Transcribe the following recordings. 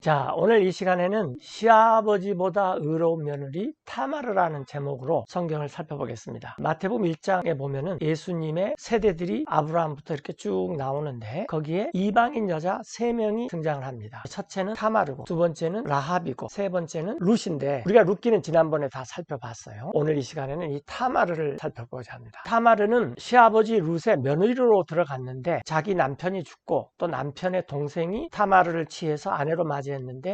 자, 오늘 이 시간에는 시아버지보다 의로운 며느리 타마르라는 제목으로 성경을 살펴보겠습니다. 마태복음 1장에 보면은 예수님의 세대들이 아브라함부터 이렇게 쭉 나오는데 거기에 이방인 여자 3명이 등장을 합니다. 첫째는 타마르고, 두 번째는 라합이고, 세 번째는 룻인데 우리가 룻기는 지난번에 다 살펴봤어요. 오늘 이 시간에는 이 타마르를 살펴보고자 합니다. 타마르는 시아버지 룻의 며느리로 들어갔는데 자기 남편이 죽고 또 남편의 동생이 타마르를 취해서 아내로 맞이했는데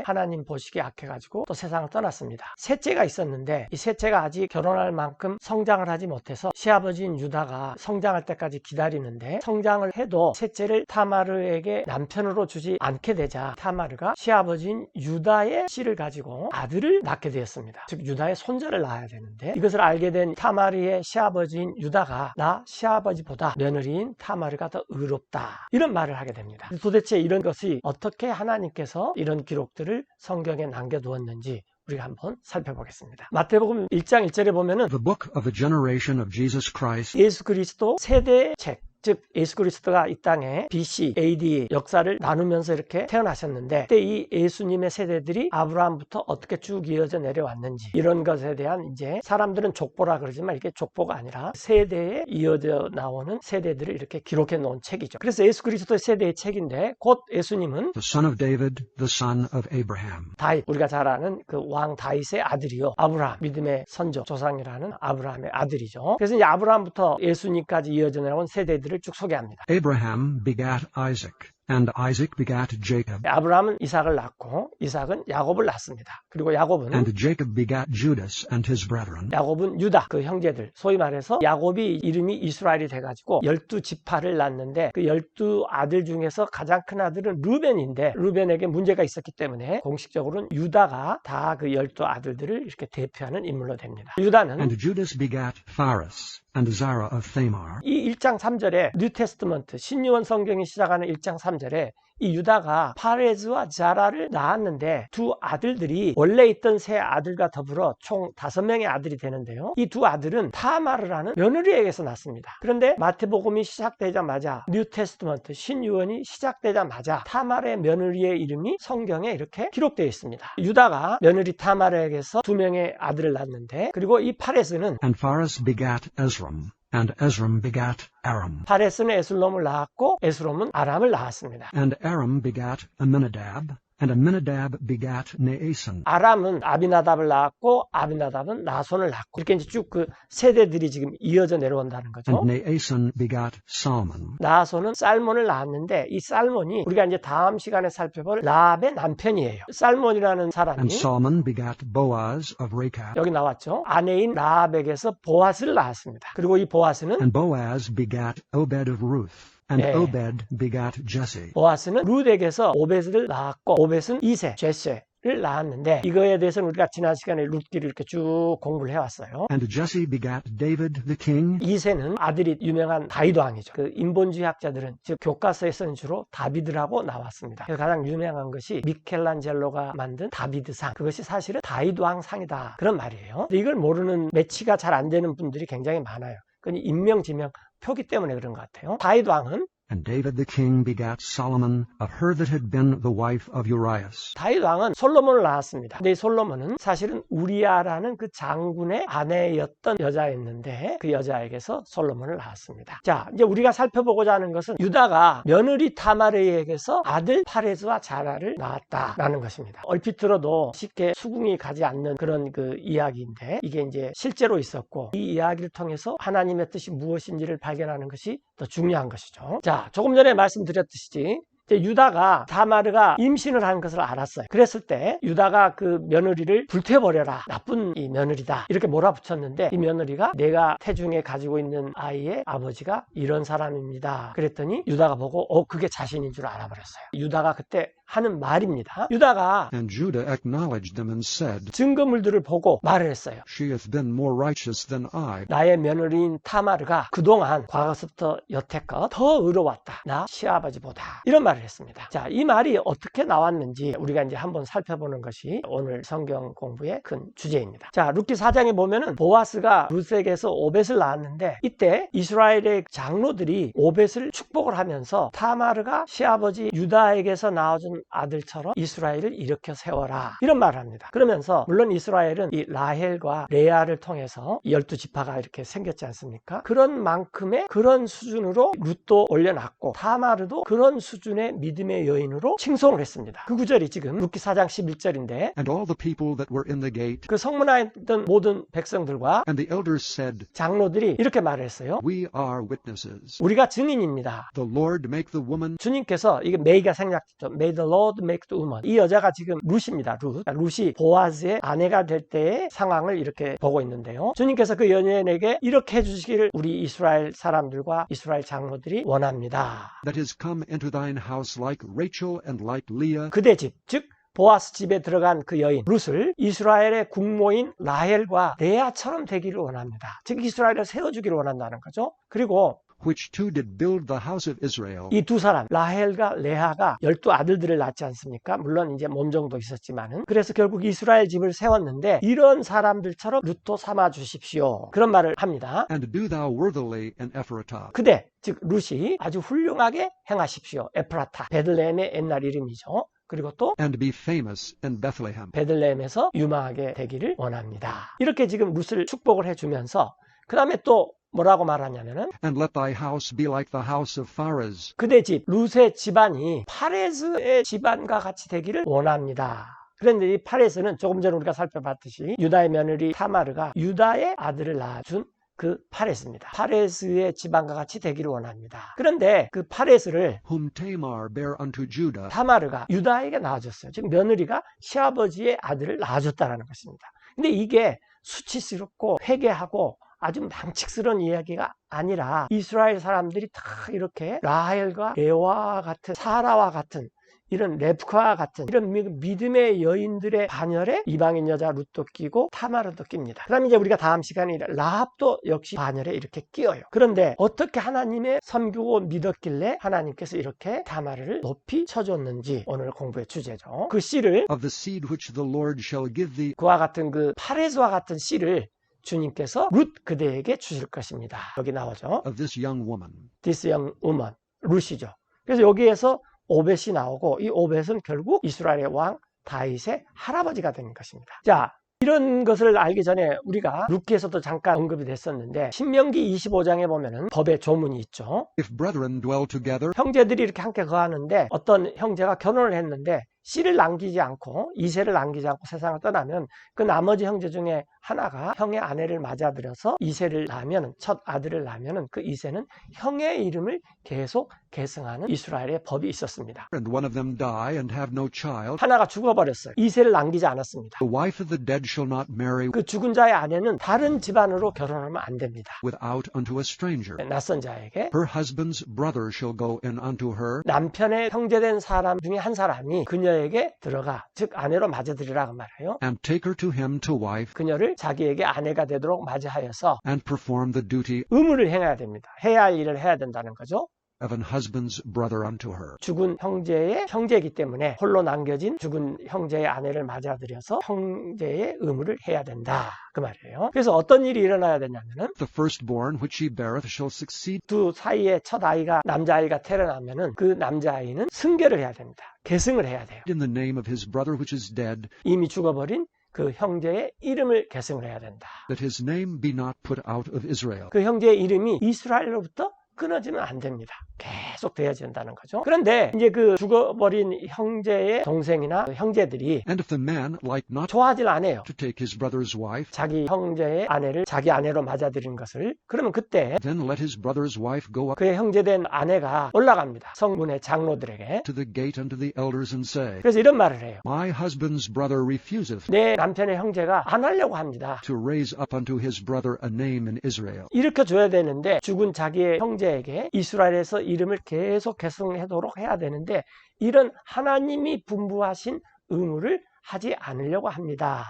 하나님 보시기에 악해가지고 또 세상을 떠났습니다. 셋째가 있었는데 이 셋째가 아직 결혼할 만큼 성장을 하지 못해서 시아버지인 유다가 성장할 때까지 기다리는데 성장을 해도 셋째를 타마르에게 남편으로 주지 않게 되자 타마르가 시아버지인 유다의 씨를 가지고 아들을 낳게 되었습니다. 즉 유다의 손자를 낳아야 되는데 이것을 알게 된 타마르의 시아버지인 유다가 나 시아버지보다 며느리인 타마르가 더 의롭다 이런 말을 하게 됩니다. 도대체 이런 것이 어떻게 하나님께서 이런 기록들을 성경에 남겨두었는지 우리가 한번 살펴보겠습니다. 마태복음 1장 1절에 보면은 The book of the generation of Jesus Christ. 예수 그리스도 세대의 책, 즉 예수 그리스도가 이 땅에 BC, AD 역사를 나누면서 이렇게 태어나셨는데 그때 이 예수님의 세대들이 아브라함부터 어떻게 쭉 이어져 내려왔는지 이런 것에 대한 이제 사람들은 족보라 그러지만 이게 족보가 아니라 세대에 이어져 나오는 세대들을 이렇게 기록해 놓은 책이죠. 그래서 예수 그리스도의 세대의 책인데 곧 예수님은 The son of David, the son of Abraham. 다윗, 우리가 잘 아는 그 왕 다윗의 아들이요. 아브라함, 믿음의 선조, 조상이라는 아브라함의 아들이죠. 그래서 이제 아브라함부터 예수님까지 이어져 나온 세대들을 쭉 소개합니다. Abraham begat Isaac, and Isaac begat Jacob, 아브라함은 이삭을 낳고 이삭은 야곱을 낳습니다. 그리고 야곱은 and Jacob begat Judas and his brethren. 야곱은 유다, 그 형제들, 소위 말해서 야곱이 이름이 이스라엘이 돼가지고 12지파를 낳는데 그 12아들 중에서 가장 큰 아들은 르벤인데 르벤에게 문제가 있었기 때문에 공식적으로는 유다가 다 그 12아들들을 이렇게 대표하는 인물로 됩니다. 유다는 And Judas begat Phares, and Zara of Thamar. 이 1장 3절에 뉴 테스트먼트 신유원 성경이 시작하는 1장 3절에 이 유다가 파레즈와 자라를 낳았는데 두 아들들이 원래 있던 세 아들과 더불어 총 5명의 아들이 되는데요. 이 두 아들은 타마르라는 며느리에게서 낳습니다. 그런데 마태복음이 시작되자마자 뉴 테스트먼트 신유원이 시작되자마자 타마르의 며느리의 이름이 성경에 이렇게 기록되어 있습니다. 유다가 며느리 타마르에게서 2명의 아들을 낳았는데 그리고 이 파레스는 And Phares begat Ezram, and Ezram begat Aram. 파레스는 에슬롬을 낳았고 에스롬은 아람을 낳았습니다. And Aram begat Aminadab, and Aminadab begat Naason. 아람은 아비나답을 낳았고 아비나답은 나손을 낳고 이렇게 이제 쭉 그 세대들이 지금 이어져 내려온다는 거죠. And Naason begat Salmon. 나손은 살몬을 낳았는데 이 살몬이 우리가 이제 다음 시간에 살펴볼 라합의 남편이에요. 살몬이라는 사람이 And Salmon begat Boaz of Rechab. 여기 나왔죠. 아내인 라합에게서 보아스를 낳았습니다. 그리고 이 보아스는 And Boaz begat Obed of Ruth. And 네. Obed begat Jesse. 보아스는 룻에게서 오벳을 낳았고 오벳은 이세, 제세를 낳았는데 이거에 대해서는 우리가 지난 시간에 룻기를 이렇게 쭉 공부를 해왔어요. And Jesse begat David the king. 이세는 아들이 유명한 다윗 왕이죠. 그 인본주의 학자들은 즉 교과서에 쓰는 주로 다비드라고 나왔습니다. 그래서 가장 유명한 것이 미켈란젤로가 만든 다비드상. 그것이 사실은 다윗 왕 상이다. 그런 말이에요. 이걸 모르는 매치가 잘 안 되는 분들이 굉장히 많아요. 그건 인명지명 표기 때문에 그런 것 같아요. 다윗 왕은 And David the king begat Solomon of her that had been the wife of Urias. 다윗 왕은 솔로몬을 낳았습니다. 근데 이 솔로몬은 사실은 우리아라는 그 장군의 아내였던 여자였는데 그 여자에게서 솔로몬을 낳았습니다. 자, 이제 우리가 살펴보고자 하는 것은 유다가 며느리 타마르에게서 아들 파레스와 자라를 낳았다라는 것입니다. 얼핏 들어도 쉽게 수긍이 가지 않는 그런 그 이야기인데 이게 이제 실제로 있었고 이 이야기를 통해서 하나님의 뜻이 무엇인지를 발견하는 것이 더 중요한 것이죠. 자, 조금 전에 말씀드렸듯이 유다가 타마르가 임신을 한 것을 알았어요. 그랬을 때 유다가 그 며느리를 불태워버려라. 나쁜 이 며느리다. 이렇게 몰아붙였는데 이 며느리가 내가 태중에 가지고 있는 아이의 아버지가 이런 사람입니다. 그랬더니 유다가 보고 그게 자신인 줄 알아버렸어요. 유다가 그때 하는 말입니다. 유다가 And Judah acknowledged them and said, 증거물들을 보고 말을 했어요. She hath been more righteous than I. 나의 며느리인 타마르가 그동안 과거서부터 여태껏 더 의로웠다. 나 시아버지보다. 이런 말을 말을 했습니다. 자, 이 말이 어떻게 나왔는지 우리가 이제 한번 살펴보는 것이 오늘 성경 공부의 큰 주제입니다. 자, 룻기 4장에 보면은 보아스가 룻에게서 오벳을 낳았는데 이때 이스라엘의 장로들이 오벳을 축복을 하면서 타마르가 시아버지 유다에게서 낳아준 아들처럼 이스라엘을 일으켜 세워라 이런 말을 합니다. 그러면서 물론 이스라엘은 이 라헬과 레아를 통해서 12지파가 이렇게 생겼지 않습니까? 그런 만큼의 그런 수준으로 룻도 올려놨고 타마르도 그런 수준의 믿음의 여인으로 칭송을 했습니다. 그 구절이 지금 룻기 4장 11절인데 And all the people that were in the gate 그 성문하에 있던 모든 백성들과 and the elders said, 장로들이 이렇게 말을 했어요. We are witnesses. 우리가 증인입니다. The Lord make the woman 주님께서 이게 may가 생략됐죠. May the Lord make the woman. 이 여자가 지금 룻입니다. 룻이 보아즈의 아내가 될 때의 상황을 이렇게 보고 있는데요. 주님께서 그 여인에게 이렇게 해주시기를 우리 이스라엘 사람들과 이스라엘 장로들이 원합니다. that is come into thine house like Rachel and like Leah, 그대 집, 즉 보아스 집에 들어간 그 여인 룻을 이스라엘의 국모인 라헬과 레아처럼 되기를 원합니다. 즉 이스라엘을 세워주기를 원한다는 거죠. 그리고 which two did build the house of Israel. 이 두 사람 라헬과 레아가 12아들들을 낳지 않습니까? 물론 이제 몸종도 있었지만은 그래서 결국 이스라엘 집을 세웠는데 이런 사람들처럼 룻도 삼아 주십시오. 그런 말을 합니다. And do thou worthily in Ephratah. 그대 즉 룻이 아주 훌륭하게 행하십시오. 에프라타 베들레헴의 옛날 이름이죠. 그리고 또 And be famous in Bethlehem. 베들레헴에서 유망하게 되기를 원합니다. 이렇게 지금 룻을 축복을 해주면서 그 다음에 또 뭐라고 말하냐면은 And let thy house be like the house of Pharez. 그대 집 룻의 집안이 파레스의 집안과 같이 되기를 원합니다. 그런데 이 파레스는 조금 전에 우리가 살펴봤듯이 유다의 며느리 타마르가 유다의 아들을 낳아준 그 파레스입니다. 파레스의 집안과 같이 되기를 원합니다. 그런데 그 파레스를 Whom Tamar bare unto Judah. 타마르가 유다에게 낳아줬어요. 즉 며느리가 시아버지의 아들을 낳아줬다는 것입니다. 근데 이게 수치스럽고 회개하고 아주 망측스러운 이야기가 아니라 이스라엘 사람들이 다 이렇게 라헬과 레아와 같은 사라와 같은 이런 레브카와 같은 이런 믿음의 여인들의 반열에 이방인 여자 룻도 끼고 타마르도 낍니다. 그 다음에 이제 우리가 다음 시간에 라합도 역시 반열에 이렇게 끼어요. 그런데 어떻게 하나님의 섬기고 믿었길래 하나님께서 이렇게 타마르를 높이 쳐줬는지 오늘 공부의 주제죠. 그 씨를 Of the seed which the Lord shall give thee. 그와 같은 그 파레스와 같은 씨를 주님께서 룻 그대에게 주실 것입니다. 여기 나오죠. Of this young woman. This young woman, 룻이죠. 그래서 여기에서 오벳이 나오고 이 오벳은 결국 이스라엘의 왕 다윗의 할아버지가 되는 것입니다. 자, 이런 것을 알기 전에 우리가 룻기에서도 잠깐 언급이 됐었는데 신명기 25장에 보면은 법의 조문이 있죠. If brethren dwell together. 형제들이 이렇게 함께 거하는데 어떤 형제가 결혼을 했는데 씨를 남기지 않고 이세를 남기지 않고 세상을 떠나면 그 나머지 형제 중에 하나가 형의 아내를 맞아들여서 이세를 낳으면 첫 아들을 낳으면 그 이세는 형의 이름을 계속 계승하는 이스라엘의 법이 있었습니다. And one of them die and have no child. 하나가 죽어버렸어요. 이세를 남기지 않았습니다. The wife of the dead shall not marry 그 죽은 자의 아내는 다른 집안으로 결혼하면 안 됩니다. without unto a stranger. 낯선 자에게 Her husband's brother shall go in unto her. 남편의 형제된 사람 중에 한 사람이 그녀에게 들어가 즉 아내로 맞아들이라고 말해요. And take her to him to wife. 그녀를 자기에게 아내가 되도록 맞이하여서 And perform the duty 의무를 행해야 됩니다. 해야 할 일을 해야 된다는 거죠. of an husband's brother unto her. 죽은 형제의 형제이기 때문에 홀로 남겨진 죽은 형제의 아내를 맞아들여서 형제의 의무를 해야 된다. 그 말이에요. 그래서 어떤 일이 일어나야 되냐면은 The firstborn which he beareth shall succeed. 두 사이에 첫 아이가 남자아이가 태어나면은 그 남자아이는 승계를 해야 됩니다. 계승을 해야 돼요. In the name of his brother which is dead, 이미 죽어버린 그 형제의 이름을 계승을 해야 된다. that his name be not put out of Israel. 그 형제의 이름이 이스라엘로부터 끊어지면 안 됩니다. 계속 되어진다는 거죠. 그런데 이제 그 죽어버린 형제의 동생이나 형제들이 And if the man like not 좋아하질 않아요. to take his brother's wife, 자기 형제의 아내를 자기 아내로 맞아들이는 것을. 그러면 그때 then let his brother's wife go up 그의 형제된 아내가 올라갑니다. 성문의 장로들에게. to the gate unto the elders and say, 그래서 이런 말을 해요. My husband's brother refuseth 내 남편의 형제가 안 하려고 합니다. to raise up unto his brother a name in Israel. 일으켜줘야 되는데 죽은 자기의 형제에게 이스라엘에서 이름을 계속 계승하도록 해야 되는데 이런 하나님이 분부하신 의무를 하지 않으려고 합니다.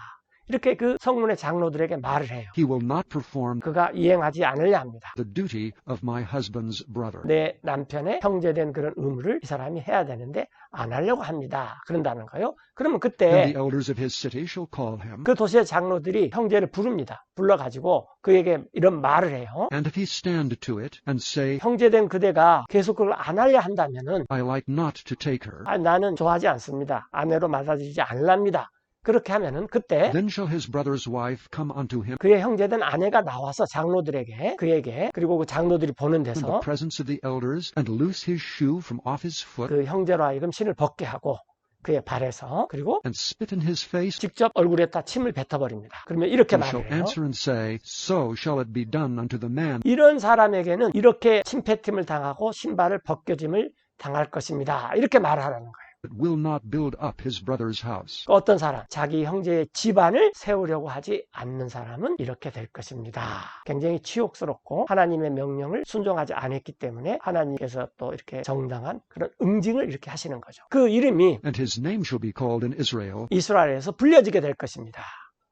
이렇게 그 성문의 장로들에게 말을 해요. He will not perform 그가 이행하지 않으려 합니다. the duty of my husband's brother. 내 남편의 형제된 그런 의무를 이 사람이 해야 되는데 안 하려고 합니다. 그런다는 거예요. 그러면 And 그때 the elders of his city shall call him. 그 도시의 장로들이 형제를 부릅니다. 불러가지고 그에게 이런 말을 해요. And if he stand to it and say, 형제된 그대가 계속 그걸 안 하려 한다면은 I like not to take her, 나는 좋아하지 않습니다. 아내로 맞아주지 않랍니다. 그렇게 하면은 그때 then shall his brother's wife come unto him 그의 형제된 아내가 나와서 장로들에게 그에게 그리고 그 장로들이 보는 in the 데서 presence of the elders and loose his shoe from off his foot 그 형제로 하여금 신을 벗게 하고 그의 발에서 그리고 and spit in his face 직접 얼굴에다 침을 뱉어버립니다. 그러면 이렇게 and shall 말을 해요. answer and say, So shall it be done unto the man 이런 사람에게는 이렇게 침뱉음을 당하고 신발을 벗겨짐을 당할 것입니다. 이렇게 말하라는 거예요. that will not build up his brother's house. 어떤 사람, 자기 형제의 집안을 세우려고 하지 않는 사람은 이렇게 될 것입니다. 굉장히 치욕스럽고 하나님의 명령을 순종하지 않았기 때문에 하나님께서 또 이렇게 정당한 그런 응징을 이렇게 하시는 거죠. 그 이름이 And his name shall be called in Israel, 이스라엘에서 불려지게 될 것입니다.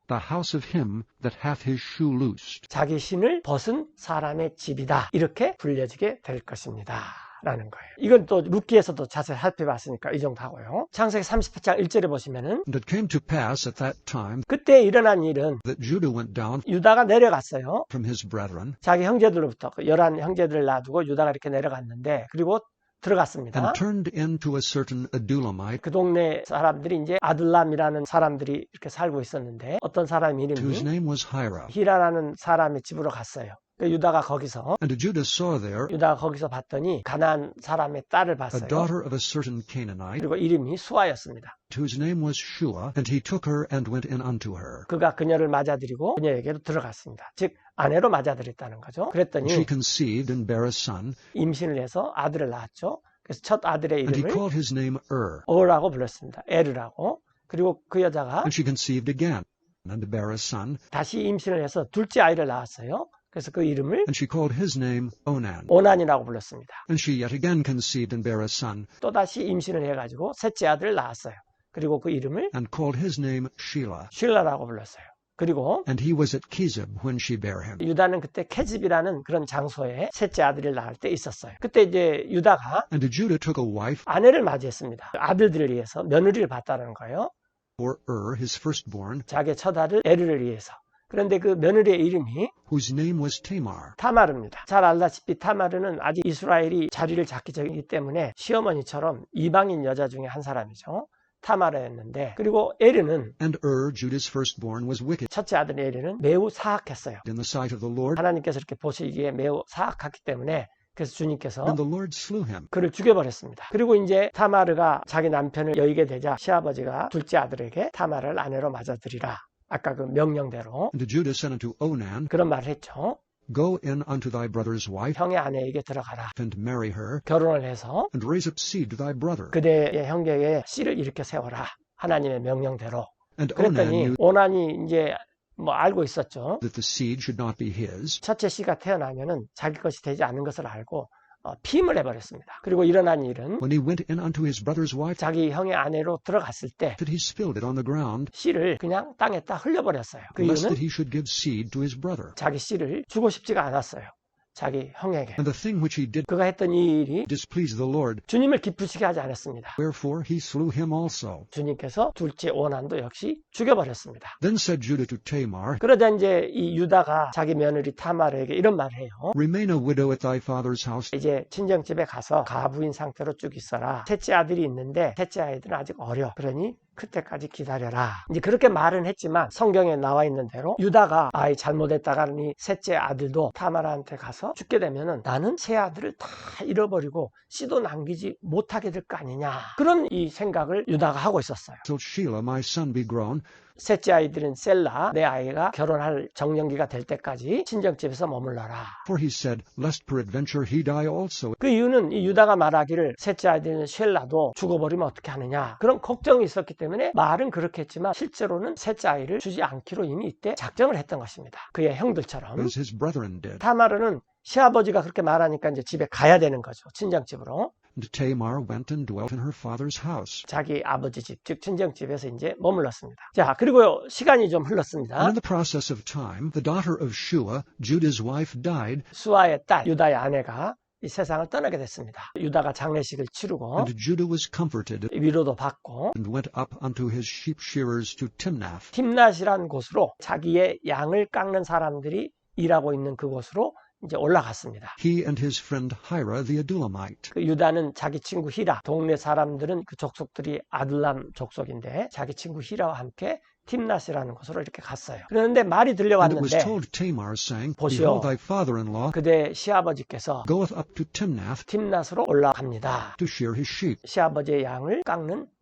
the house of him that hath his shoe loosed. 자기 신을 벗은 사람의 집이다. 이렇게 불려지게 될 것입니다. 라는 거예요. 이건 또 룻기에서도 자세히 살펴봤으니까 이 정도 하고요. 창세기 38장 1절에 보시면은 And it came to pass at that time 그때 일어난 일은 that Judah went down 유다가 내려갔어요. from his brethren 자기 형제들로부터 11 형제들을 놔두고 유다가 이렇게 내려갔는데 그리고 들어갔습니다. and turned into a certain Adullamite 그 동네 사람들이 이제 아둘람이라는 사람들이 이렇게 살고 있었는데 어떤 사람 whose 이름이 name was Hira. 히라라는 사람의 집으로 갔어요. 유다가 거기서 And Judah saw there 유다가 거기서 봤더니 가나안 사람의 딸을 a 봤어요. daughter of a certain Canaanite 그리고 이름이 수아였습니다. whose name was Shua, and he took her and went in unto her. 그가 그녀를 맞아들이고 그녀에게로 들어갔습니다. 즉 아내로 맞아들였다는 거죠. And she 그랬더니 conceived and bare a son, 임신을 해서 아들을 낳았죠. 그래서 첫 아들의 and he 이름을 called his name 어라고 불렀습니다. 에르라고. 그리고 그 여자가 And she conceived again, and bare a son, 다시 임신을 해서 둘째 아이를 낳았어요. 그래서 그 이름을 and she called his name Onan. 오난이라고 불렀습니다. And she yet again conceived and bare a son, 또다시 임신을 해가지고 셋째 아들을 낳았어요. 그리고 그 이름을 and called his name Shelah. 쉴라라고 불렀어요. 그리고 And he was at Kezib when she bare him. 유다는 그때 케집이라는 그런 장소에 셋째 아들을 낳을 때 있었어요. 그때 이제 유다가 And Judah took a wife 아내를 맞이했습니다. 아들들을 위해서 며느리를 봤다는 거예요. for his firstborn, 자기의 첫 아들 에르를 위해서. 그런데 그 며느리의 이름이 whose name was Tamar. 타마르입니다. 잘 알다시피 타마르는 아직 이스라엘이 자리를 잡기 전이기 때문에 시어머니처럼 이방인 여자 중에 한 사람이죠. 타마르였는데 그리고 에르는 And Judah's firstborn, was wicked 첫째 아들 에르는 매우 사악했어요. in the sight of the Lord, 하나님께서 이렇게 보시기에 매우 사악하기 때문에 그래서 주님께서 and the Lord slew him. 그를 죽여버렸습니다. 그리고 이제 타마르가 자기 남편을 여의게 되자 시아버지가 둘째 아들에게 타마르를 아내로 맞아들이라. 아까 그 명령대로 And Judah said unto Onan, 그런 말을 했죠. Go in unto thy brother's wife, 형의 아내에게 들어가라. and marry her, 결혼을 해서 and raise up seed to thy brother. 그대의 형제의 씨를 일으켜 세워라. 하나님의 명령대로. And Onan 그랬더니 knew 오난이 이제 뭐 알고 있었죠. that the seed should not be his, 첫째 씨가 태어나면은 자기 것이 되지 않는 것을 알고 피임을 해버렸습니다. 그리고 일어난 일은 when he went in unto his brother's wife, 자기 형의 아내로 들어갔을 때 that he spilled it on the ground, 씨를 그냥 땅에다 흘려버렸어요. 그 lest 이유는 that he should give seed to his brother. 자기 씨를 주고 싶지가 않았어요. 자기 형에게. And the thing which he did 그가 했던 이 일이 displeased the Lord, 주님을 기쁘시게 하지 않았습니다. wherefore he slew him also. 주님께서 둘째 오난도 역시 죽여버렸습니다. Then said Judah to Tamar, 그러자 이제 이 유다가 자기 며느리 타마르에게 이런 말을 해요. Remain a widow at thy father's house, 이제 친정집에 가서 가부인 상태로 쭉 있어라. 셋째 아들이 있는데 셋째 아이들은 아직 어려. 그러니 그때까지 기다려라. 이제 그렇게 말은 했지만 성경에 나와 있는 대로 유다가 아이 잘못했다가는 이 셋째 아들도 타마르한테 가서 죽게 되면은 나는 세 아들을 다 잃어버리고 씨도 남기지 못하게 될 거 아니냐. 그런 이 생각을 유다가 하고 있었어요. till Shelah my son be grown, 셋째 아이들은 셀라, 내 아이가 결혼할 정년기가 될 때까지 친정집에서 머물러라. for he said, Lest peradventure he die also. 그 이유는 이 유다가 말하기를 셋째 아이들은 쉘라도 죽어버리면 어떻게 하느냐. 그런 걱정이 있었기 때문에 말은 그렇게 했지만 실제로는 셋째 아이를 주지 않기로 이미 이때 작정을 했던 것입니다. 그의 형들처럼. as his brethren did. 타마르는 시아버지가 그렇게 말하니까 이제 집에 가야 되는 거죠. 친정집으로. And Tamar went and dwelt in her father's house. 자기 아버지 집, 즉 친정집에서 이제 머물렀습니다. 자, 그리고 시간이 좀 흘렀습니다. And in the process of time, the daughter of Shua, Judah's wife, died, 수아의 딸, 유다의 아내가 이 세상을 떠나게 됐습니다. 유다가 장례식을 치르고 and Judah was comforted, 위로도 받고 and went up unto his sheep shearers to Timnath. 팀낫이라는 곳으로 자기의 양을 깎는 사람들이 일하고 있는 그곳으로 이제 올라갔습니다. He and his friend Hira the Adullamite. 그 유다는 자기 친구 히라, 동네 사람들은 그 족속들이 아둘람 족속인데 자기 친구 히라와 함께 팀낫이라는 곳으로 이렇게 갔어요. 그런데 말이 And it was 들려왔는데 told Tamar, saying, 보시오. Behold, thy father-in-law 그대 시아버지께서 goeth up to Timnath 팀낫으로 올라갑니다. to shear his sheep. 시아버지의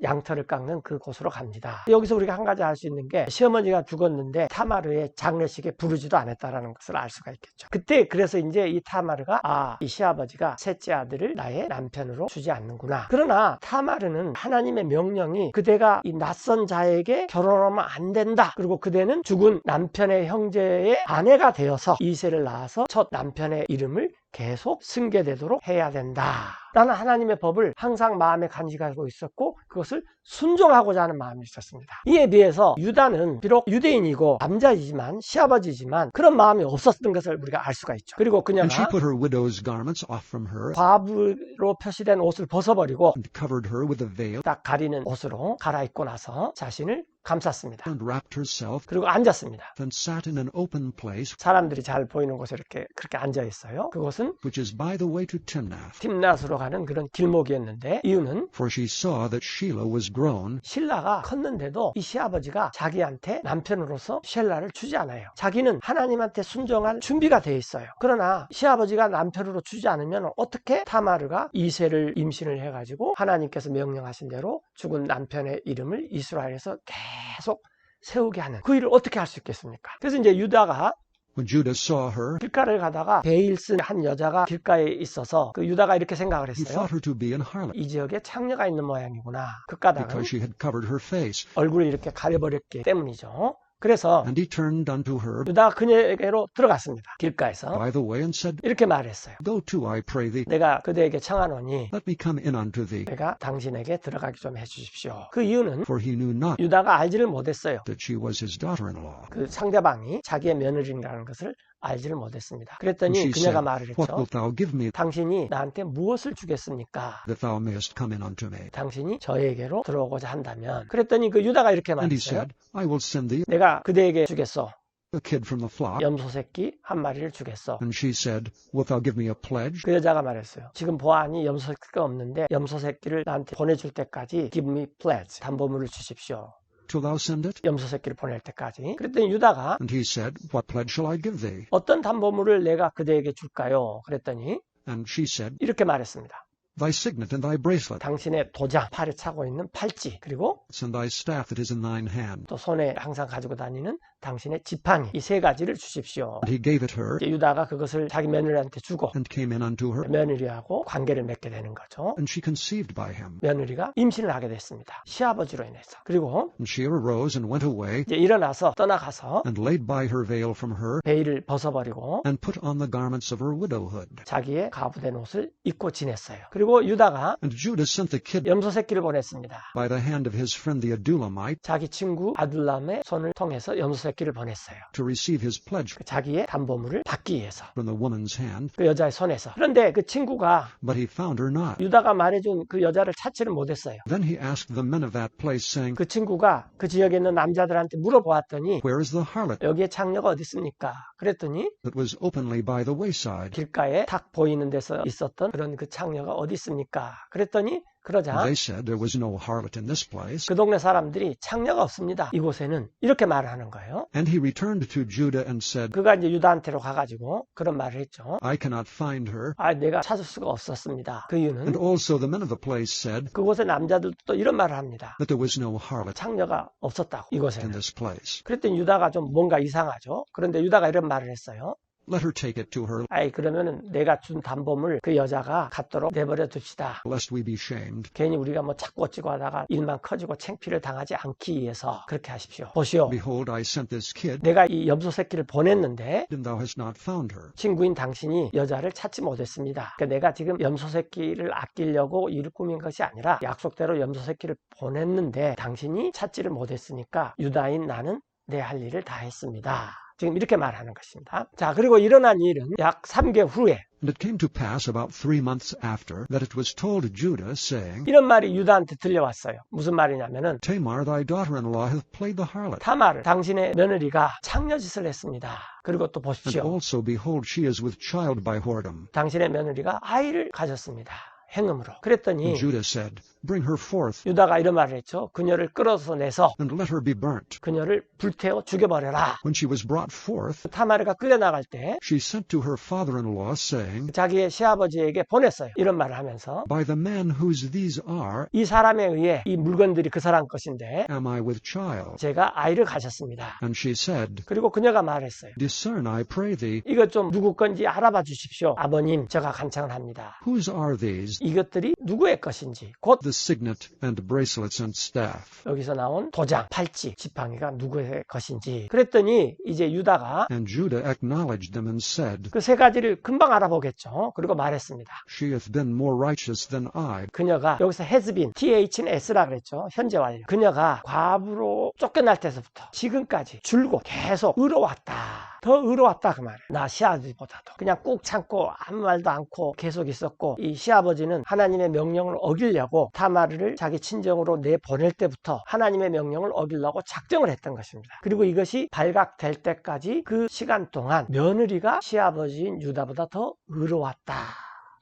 양털을 깎는 그 곳으로 갑니다. 여기서 우리가 한 가지 알 수 있는 게 시어머니가 죽었는데 타마르의 장례식에 부르지도 않았다라는 것을 알 수가 있겠죠. 그때 그래서 이제 이 타마르가 이 시아버지가 셋째 아들을 나의 남편으로 주지 않는구나. 그러나 타마르는 하나님의 명령이 그대가 이 낯선 자에게 결혼하면 안 된다. 그리고 그대는 죽은 남편의 형제의 아내가 되어서 이세를 낳아서 첫 남편의 이름을 계속 승계되도록 해야 된다. 라는 하나님의 법을 항상 마음에 간직하고 있었고 그것을 순종하고자 하는 마음이 있었습니다. 이에 비해서 유다는 비록 유대인이고 남자이지만 시아버지지만 그런 마음이 없었던 것을 우리가 알 수가 있죠. 그리고 And she 그녀가 put her widow's garments off from her, 과부로 표시된 옷을 벗어버리고 and covered her with a veil, 딱 가리는 옷으로 갈아입고 나서 자신을 감쌌습니다. and wrapped herself, 그리고 앉았습니다. then sat in an open place, 사람들이 잘 보이는 곳에 이렇게 그렇게 앉아 있어요. 그곳은 which is by the way to Timnath. 팀낫으로 가는 그런 길목이었는데 이유는 For she saw that Shelah was grown, 실라가 컸는데도 이 시아버지가 자기한테 남편으로서 셸라를 주지 않아요. 자기는 하나님한테 순종할 준비가 돼 있어요. 그러나 시아버지가 남편으로 주지 않으면 어떻게 타마르가 이세를 임신을 해가지고 하나님께서 명령하신 대로 죽은 남편의 이름을 이스라엘에서 계속 세우게 하는 그 일을 어떻게 할 수 있겠습니까? 그래서 이제 유다가 when Judah saw her, 길가를 가다가 베일 쓴 한 여자가 길가에 있어서 그 유다가 이렇게 생각을 he 했어요. thought her to be an harlot, 이 지역에 창녀가 있는 모양이구나. 그 까닭은 because she had covered her face. 얼굴을 이렇게 가려버렸기 때문이죠. 그래서 And he turned unto her 유다가 그녀에게로 들어갔습니다. 길가에서 by the way, and said, 이렇게 말했어요. Go to, I pray thee, 내가 그대에게 청하노니 let me come in unto thee. 내가 당신에게 들어가게 좀 해주십시오. 그 이유는 For he knew not 유다가 알지를 못했어요. that she was his daughter-in-law. 그 상대방이 자기의 며느리라는 것을 알지를 못했습니다. And 그랬더니 she 그녀가 said, 말을 What 했죠. wilt thou give me 당신이 나한테 무엇을 주겠습니까? that thou mayest come in unto me? 당신이 저에게로 들어오고자 한다면. 그랬더니 그 유다가 이렇게 And he 말했어요. said, I will send thee 내가 그대에게 주겠어. a kid from the flock. 염소 새끼 한 마리를 주겠어. And she said, Wilt thou give me a pledge? 그 여자가 말했어요. 지금 보아하니 염소 새끼가 없는데 염소 새끼를 나한테 보내줄 때까지 give me pledge. 담보물을 주십시오. Till thou send it? 염소 새끼를 보낼 때까지. 그랬더니 유다가 And he said, What pledge shall I give thee? 어떤 담보물을 내가 그대에게 줄까요? 그랬더니 And she said, 이렇게 말했습니다. Thy signet and thy bracelet, 당신의 도장, 팔에 차고 있는 팔찌, 그리고 and thy staff that is in thine hand. 또 손에 항상 가지고 다니는 당신의 지팡이, 이 세 가지를 주십시오. And he gave it her, 이제 유다가 그것을 자기 며느리한테 주고 and came in unto her, 며느리하고 관계를 맺게 되는 거죠. and she conceived by him. 며느리가 임신을 하게 됐습니다. 시아버지로 인해서. 그리고 And she arose and went away, 이제 일어나서 떠나가서 and laid by her veil from her, 베일을 벗어버리고 and put on the garments of her widowhood. 자기의 가부된 옷을 입고 지냈어요. 그리고 유다가 And Judah sent the kid 염소 새끼를 보냈습니다. by the hand of his friend the Adullamite 자기 친구 아둘람의 손을 통해서 염소 새끼를 보냈어요. to receive his pledge 자기의 담보물을 받기 위해서. from the woman's hand, 그 여자의 손에서. 그런데 그 친구가 but he found her not. 유다가 말해준 그 여자를 찾지를 못했어요. Then he asked the men of that place, saying, 그 친구가 그 지역에 있는 남자들한테 물어보았더니 Where is the harlot 여기에 창녀가 어디 있습니까? 그랬더니 that was openly by the wayside? 길가에 탁 보이는 데서 있었던 그런 그 창녀가 어디 있습니까? 그랬더니 그러자 They said, There was no harlot in this place. 그 동네 사람들이 창녀가 없습니다. 이곳에는 이렇게 말을 하는 거예요. And he returned to Judah and said, 그가 이제 유다한테로 가가지고 그런 말을 했죠. I cannot find her. 내가 찾을 수가 없었습니다. 그 And 이유는 also the men of the place said 그곳의 남자들도 또 이런 말을 합니다. that there was no harlot 창녀가 없었다고 in 이곳에는. this place. 그랬더니 유다가 좀 뭔가 이상하죠. 그런데 유다가 이런 말을 했어요. Let her take it to her, 아이 그러면은 내가 준 담보물 그 여자가 갖도록 내버려 둡시다. lest we be shamed. 괜히 우리가 뭐 자꾸 어찌고 하다가 일만 커지고 창피를 당하지 않기 위해서 그렇게 하십시오. 보시오. Behold, I sent this kid, 내가 이 염소 새끼를 보냈는데 and thou hast not found her. 친구인 당신이 여자를 찾지 못했습니다. 그러니까 내가 지금 염소 새끼를 아끼려고 일을 꾸민 것이 아니라 약속대로 염소 새끼를 보냈는데 당신이 찾지를 못했으니까 유다인 나는 내 할 일을 다 했습니다. 지금 이렇게 말하는 것입니다. 자, 그리고 일어난 일은 약 3개월 후에 And it came to pass about 3 months after that it was told Judah, saying, 이런 말이 유다한테 들려왔어요. 무슨 말이냐면은 Tamar thy daughter-in-law hath played the harlot. 타마르 당신의 며느리가 창녀짓을 했습니다. 그리고 또 And 보십시오. also, behold, she is with child by whoredom. 당신의 며느리가 아이를 가졌습니다. 행음으로. 그랬더니 And Judah said, Bring her forth, 유다가 이런 말을 했죠. 그녀를 끌어서 내서 and let her be burnt. 그녀를 불태워 죽여버려라. When she was brought forth, 타마르가 끌려나갈 때 she sent to her father-in-law, saying, 자기의 시아버지에게 보냈어요. 이런 말을 하면서 By the man whose these are, 이 사람에 의해 이 물건들이 그 사람 것인데 am I with child? 제가 아이를 가졌습니다. And she said, 그리고 그녀가 말했어요. Discern, I pray thee, 이것 좀 누구 건지 알아봐 주십시오. 아버님, 제가 간청을 합니다. whose are these, 이것들이 누구의 것인지 곧 the signet and bracelets and staff? 여기서 나온 도장, 팔찌, 지팡이가 누구의 것인지. 그랬더니 이제 유다가 And Judah acknowledged them and said, 그 세 가지를 금방 알아보겠죠. 그리고 말했습니다. She hath been more righteous than I. 그녀가 여기서 has been, th는 s라 그랬죠. 현재 완료. 그녀가 과부로 쫓겨날 때서부터 지금까지 줄곧 계속 의로웠다. 더 의로웠다 그 말이에요. 나 시아버지보다도 그냥 꾹 참고 아무 말도 않고 계속 있었고 이 시아버지는 하나님의 명령을 어기려고 타마르를 자기 친정으로 내보낼 때부터 하나님의 명령을 어기려고 작정을 했던 것입니다. 그리고 이것이 발각될 때까지 그 시간 동안 며느리가 시아버지인 유다보다 더 의로웠다.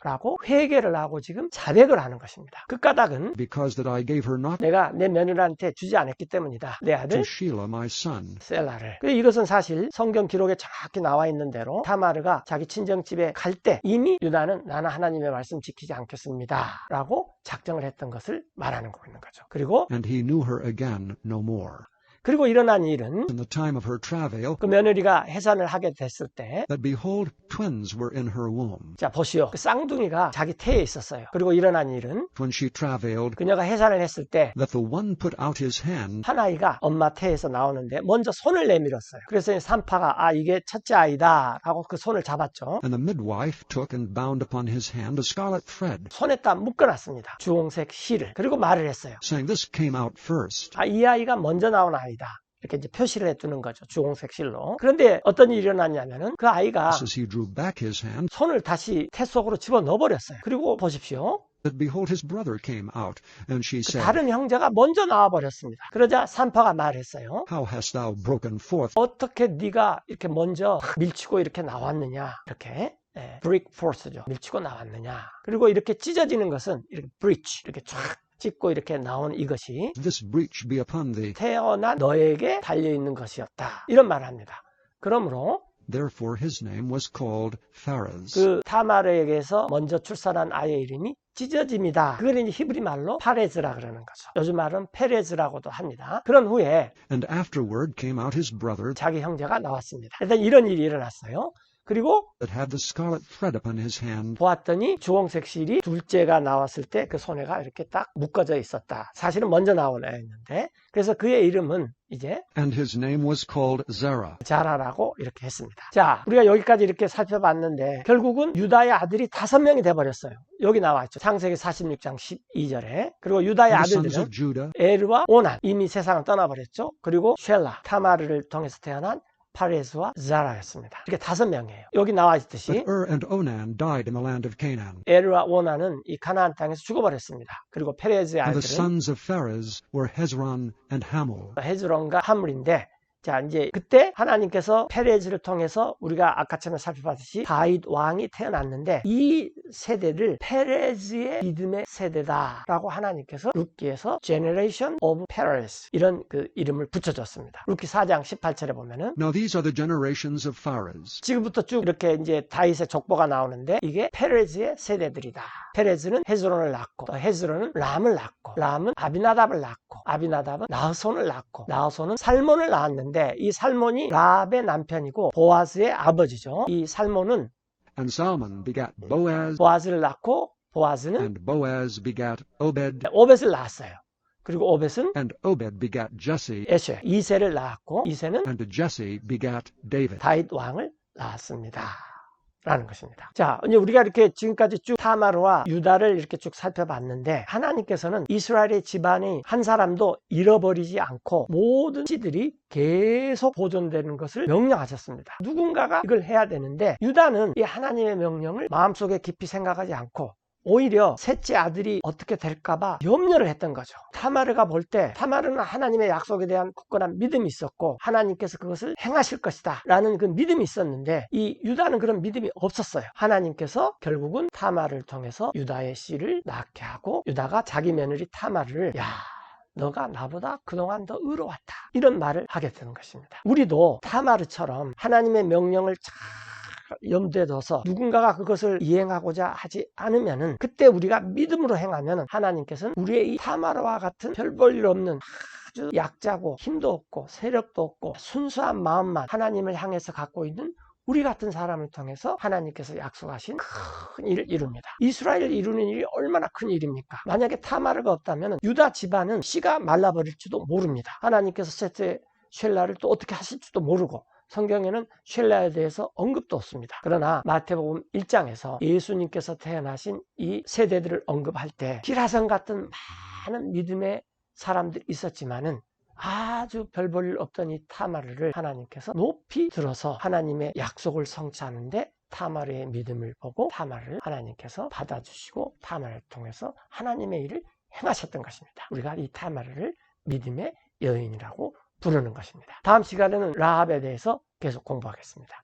라고 회개를 하고 지금 자백을 하는 것입니다. 그 까닭은 Because that I gave her not 내가 내 며느리한테 주지 않았기 때문이다. 내 아들 to Shelah my son. 셀라를. 이것은 사실 성경 기록에 정확히 나와 있는 대로 타마르가 자기 친정집에 갈 때 이미 유다는 나는 하나님의 말씀 지키지 않겠습니다. 라고 작정을 했던 것을 말하는 거 있는 거죠. 그리고 And he knew her again no more. 일어난 일은 In the time of her travail, 그 며느리가 해산을 하게 됐을 때 that behold, twins were in her womb. 자 보시오. 그 쌍둥이가 자기 태에 있었어요. 그리고 일어난 일은 When she travailed, 그녀가 해산을 했을 때 that the one put out his hand, 한 아이가 엄마 태에서 나오는데 먼저 손을 내밀었어요. 그래서 산파가 이게 첫째 아이다 라고 그 손을 잡았죠. and the midwife took and bound upon his hand a scarlet thread, 손에다 묶어놨습니다. 주홍색 실을. 그리고 말을 했어요. saying, This came out first. 이 아이가 먼저 나온 아이다. 이렇게 이제 표시를 해두는 거죠. 주홍색 실로. 그런데 어떤 일이 일어났냐면은 그 아이가 As he drew back his hand, 손을 다시 태 속으로 집어 넣어버렸어요. 그리고 보십시오. that behold, his brother came out, and she said, 다른 형제가 먼저 나와버렸습니다. 그러자 산파가 말했어요. How hast thou broken forth? 어떻게 네가 이렇게 먼저 밀치고 이렇게 나왔느냐. 이렇게. 브릭 포스죠. 밀치고 나왔느냐. 그리고 이렇게 찢어지는 것은 이렇게 브리치 이렇게 쫙 찢고 이렇게 나온 이것이 This breach be upon thee. 태어난 너에게 달려있는 것이었다. 이런 말을 합니다. 그러므로 Therefore his name was called Pharez. 그 타마르에게서 먼저 출산한 아이의 이름이 찢어짐이다. 그걸 이제 히브리 말로 파레즈라 그러는 거죠. 요즘 말은 페레즈라고도 합니다. 그런 후에 And afterward came out his brother 자기 형제가 나왔습니다. 일단 이런 일이 일어났어요. 그리고 that had the scarlet thread upon his hand. 보았더니 주홍색 실이 둘째가 나왔을 때 그 손에가 이렇게 딱 묶어져 있었다. 사실은 먼저 나온 애였는데 그래서 그의 이름은 이제 And his name was called Zerah. 자라라고 이렇게 했습니다. 자, 우리가 여기까지 이렇게 살펴봤는데 결국은 유다의 아들이 5명이 돼버렸어요. 여기 나와 있죠. 창세기 46장 12절에. 그리고 유다의 And the sons 아들들은 of Judah, 에르와 오난 이미 세상을 떠나버렸죠. 그리고 쉘라 타마르를 통해서 태어난 파레스와 자라였습니다. 이렇게 5명이에요. 여기 나와 있듯이 but and Onan died in the land of Canaan. 에르와 오난은 이 가나안 땅에서 죽어버렸습니다. 그리고 페레즈의 And the 아들은 sons of Pharez were Hezron and Hamul. 헤즈론과 하물인데 자 이제 그때 하나님께서 페레즈를 통해서 우리가 아까 처음에 살펴봤듯이 다윗 왕이 태어났는데 이 세대를 페레즈의 믿음의 세대다라고 하나님께서 룻기에서 Generation of Perez 이런 그 이름을 붙여줬습니다. 룻기 4장 18절에 보면은 Now these are the generations of Pharez. 지금부터 쭉 이렇게 이제 다윗의 족보가 나오는데 이게 페레즈의 세대들이다. 페레즈는 헤즈론을 낳고 또 헤즈론은 람을 낳고 람은 아비나답을 낳고 아비나답은 나흐손을 낳고 나흐손은 살몬을 낳았는데 있는데 이 살몬이 라합의 남편이고 보아스의 아버지죠. 이 살몬은 And Salmon begat Boaz, 보아스를 낳고 보아스는 and Boaz begat Obed, 오벳을 낳았어요. 그리고 오벳은 and Obed begat Jesse, 에쉐, 이세를 낳았고 이세는 and Jesse begat David. 다윗 왕을 낳았습니다. 라는 것입니다. 자, 이제 우리가 이렇게 지금까지 쭉 타마르와 유다를 이렇게 쭉 살펴봤는데 하나님께서는 이스라엘의 집안의 한 사람도 잃어버리지 않고 모든 씨들이 계속 보존되는 것을 명령하셨습니다. 누군가가 이걸 해야 되는데 유다는 이 하나님의 명령을 마음속에 깊이 생각하지 않고 오히려 셋째 아들이 어떻게 될까봐 염려를 했던 거죠. 타마르가 볼 때 타마르는 하나님의 약속에 대한 굳건한 믿음이 있었고 하나님께서 그것을 행하실 것이다 라는 그 믿음이 있었는데 이 유다는 그런 믿음이 없었어요. 하나님께서 결국은 타마르를 통해서 유다의 씨를 낳게 하고 유다가 자기 며느리 타마르를 야 너가 나보다 그동안 더 의로웠다 이런 말을 하게 되는 것입니다. 우리도 타마르처럼 하나님의 명령을 잘 염두에 둬서 누군가가 그것을 이행하고자 하지 않으면은 그때 우리가 믿음으로 행하면 하나님께서는 우리의 이 타마르와 같은 별 볼 일 없는 아주 약자고 힘도 없고 세력도 없고 순수한 마음만 하나님을 향해서 갖고 있는 우리 같은 사람을 통해서 하나님께서 약속하신 큰 일을 이룹니다. 이스라엘을 이루는 일이 얼마나 큰 일입니까? 만약에 타마르가 없다면 유다 집안은 씨가 말라버릴지도 모릅니다. 하나님께서 셋째 쉘라를 또 어떻게 하실지도 모르고 성경에는 쉘라에 대해서 언급도 없습니다. 그러나 마태복음 1장에서 예수님께서 태어나신 이 세대들을 언급할 때 기라성 같은 많은 믿음의 사람들이 있었지만은 아주 별 볼 일 없던 이 타마르를 하나님께서 높이 들어서 하나님의 약속을 성취하는데 타마르의 믿음을 보고 타마르를 하나님께서 받아주시고 타마르를 통해서 하나님의 일을 행하셨던 것입니다. 우리가 이 타마르를 믿음의 여인이라고 부르는 것입니다. 다음 시간에는 라합에 대해서 계속 공부하겠습니다.